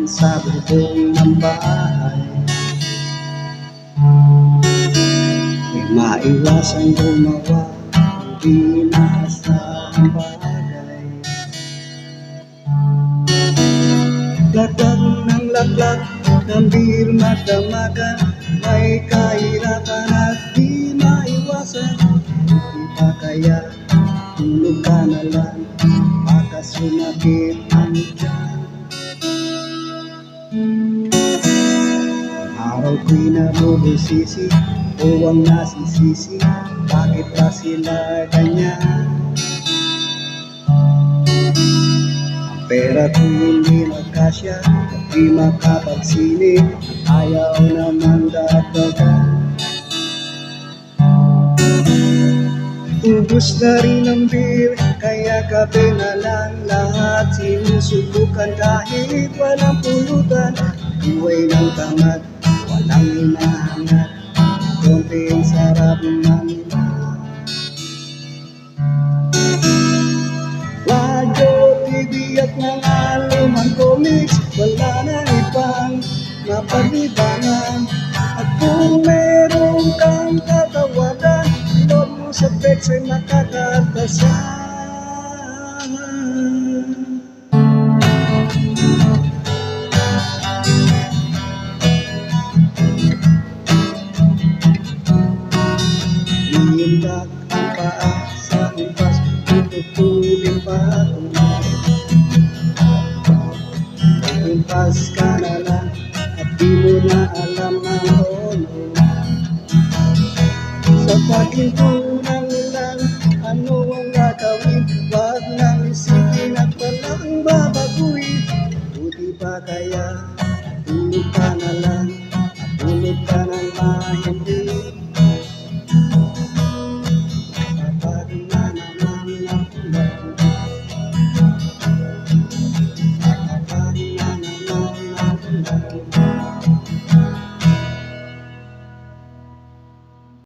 sa bubong ng bahay. Di maiwasang gumawa hindi inaasahang bagay. Laglag ng laglag ng birmat damagan, may kahirapan at di maiwasan. Di ba kaya tulog ka na lang, baka sumakit ang tiyan. Araw ko'y nabubusisi o ang nasisisi, bakit ba sila ganyan? Ang pera ko'y hindi magkasya at di makapagsini, ayaw naman dagdagan. Ubus na rin ang beer, kaya kape na lang lahat sinusubukan. Kahit walang pulutan, buhay ng tamad, walang hinahangat, konting sarap ng lahat. Radyo, TV at mga lumang comics, wala na ibang mapaglibangan. At kung meron kang tatawagan, load mo sa text ay makakatasan. Iindak ang paa sa impas, tututugin pa impas ka na lang at di mo na alam ang tono. Sa paglintunan lang, ano ang gagawin? Wag nang isipin at walang babaguhin. Buti pa kaya